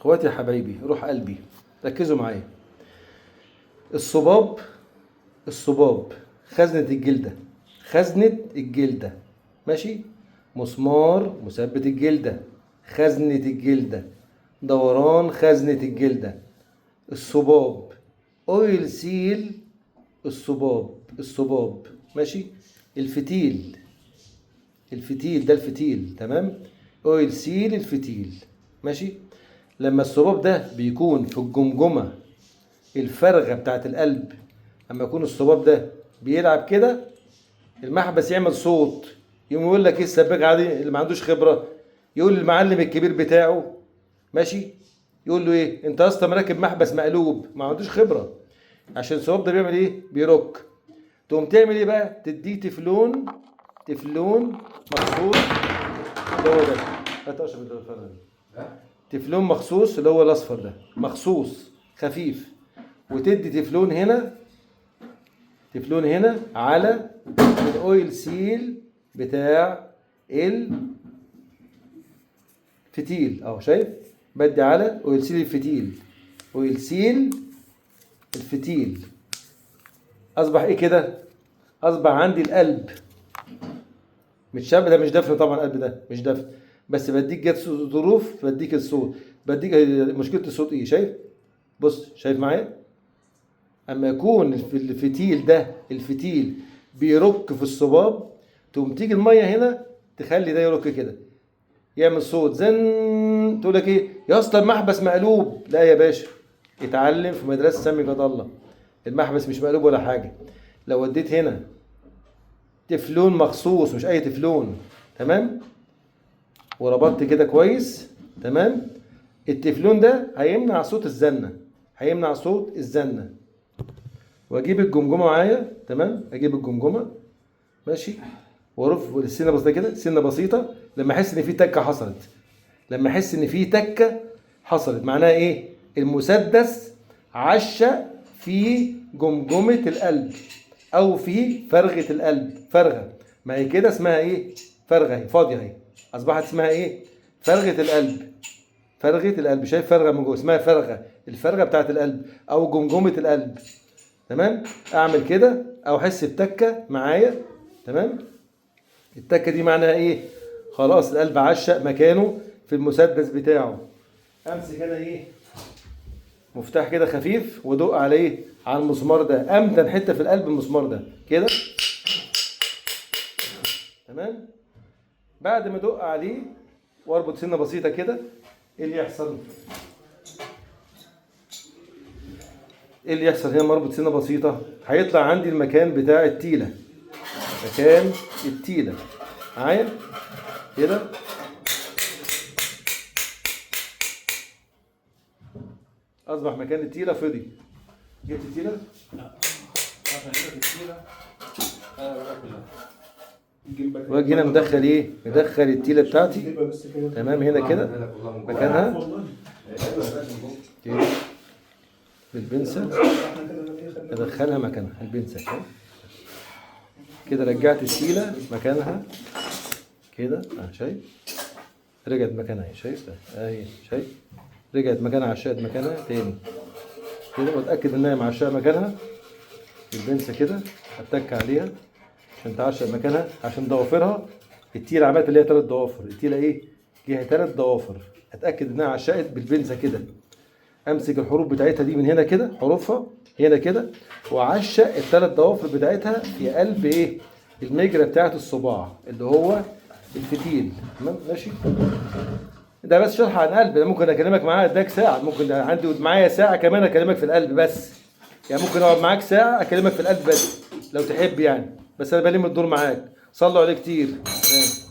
اخواتي يا حبايبي روح قلبي، ركزوا معايا. الصباب، الصباب خزنة الجلدة، خزنة الجلدة، ماشي. مسمار مثبت الجلدة، خزنة الجلدة. دوران خزنة الجلدة. الصباب، اويل سيل. الصباب، الصباب، ماشي. الفتيل، الفتيل ده الفتيل، تمام. اويل سيل الفتيل، ماشي. لما الصباب ده بيكون في الجمجمة الفارغة بتاعت القلب، اما يكون الصباب ده بيلعب كده المحبس يعمل صوت، يقوم يقول لك ايه السباك عادي اللي ما عندوش خبرة، يقول للمعلم الكبير بتاعه، ماشي، يقول له ايه انت اصلا راكب محبس مقلوب، ما عندوش خبرة. عشان الصباب ده بيعمل ايه؟ بيرك. تقوم تعمل ايه بقى؟ تديه تفلون، تفلون مخصوص اللي هو ده. هات اشرب الفرق ده. تفلون مخصوص اللي هو الاصفر ده، مخصوص خفيف. وتدي تفلون هنا، تفلون هنا على الاويل سيل بتاع الفتيل اهو، شايف؟ بدي على اويل سيل الفتيل، اويل سيل الفتيل. اصبح ايه كده؟ اصبح عندي القلب متشابه. ده مش دفن طبعا، القلب ده مش دفن، بس بديك جت ظروف بديك الصوت، بديك مشكله الصوت ايه، شايف؟ بص شايف معايا؟ اما يكون في الفتيل ده، الفتيل بيرك في الصباب، تقوم تيجي الميه هنا تخلي ده يرك كده، يعمل صوت زن. تقول لك ايه يا اسطى المحبس مقلوب؟ لا يا باشا، اتعلم في مدرسه سامي جد الله، المحبس مش مقلوب ولا حاجه. لو وديت هنا تفلون مخصوص، مش اي تفلون، تمام، وربطت كده كويس، تمام، التفلون ده هيمنع صوت الزنه، هيمنع صوت الزنه. واجيب الجمجمه معايا، تمام، اجيب الجمجمه، ماشي، وارف السنه بسيطه كده، سنه بسيطه، لما احس ان في تكه حصلت، لما احس ان في تكه حصلت معناها ايه؟ المسدس عشق في جمجمه القلب او في فرغه القلب، فرغه، ما هي كده اسمها ايه؟ فرغه، هي فاضيه اهي، اصبحت اسمها ايه؟ فرغه القلب، فرغه القلب. شايف فرغه من جوه اسمها فرغه، الفرغه بتاعت القلب او جمجمه القلب، تمام. اعمل كده او احس بتكه معايا، تمام. التكه دي معناها ايه؟ خلاص القلب عشق مكانه في المسدس بتاعه. امسك انا ايه؟ مفتاح كده خفيف وادق عليه، على المسمار ده، امتن حته في القلب المسمار ده كده، تمام. بعد ما ادق عليه واربط سنه بسيطه كده، ايه اللي يحصل؟ ايه اللي يحصل هنا؟ مربط سنه بسيطه، هيطلع عندي المكان بتاع التيله، مكان التيله معايا كده. اصبح مكان التيله فضي. جبت التيله؟ لا عشان جبت التيله واجي هنا مدخل ايه؟ مدخل التيله بتاعتي، تمام، هنا كده مكانها كده بالبنسه، ادخلها مكانها البنسه كده، رجعت التيله مكانها كده، شايف؟ رجعت مكانها اهي، شايف؟ اهي شايف؟ رجعت مكانها، عشقت مكانها تاني كده، واتاكد انها معشقه مكانها البنسه كده، اتك عليها عشان تعشق مكانها، عشان ضوافرها التيله عملت اللي هي 3 ضوافر، التيله ايه؟ ليها 3 ضوافر، اتاكد انها عشقت بالبنسه كده. امسك الحروف بتاعتها دي من هنا كده، حروفها هنا كده، واعشق ال3 ضوافر بتاعتها في قلب ايه؟ المجرى بتاعت الصباع اللي هو الفتيل، تمام، ماشي. ده بس شرح عن قلب، ده ممكن اكلمك معاه اداك ساعه، ممكن عندي معايا ساعه كمان اكلمك في القلب بس، يعني ممكن اقعد معاك ساعه اكلمك في القلب بس لو تحب يعني، بس انا بلم الدور معاك. صلوا عليه كتير.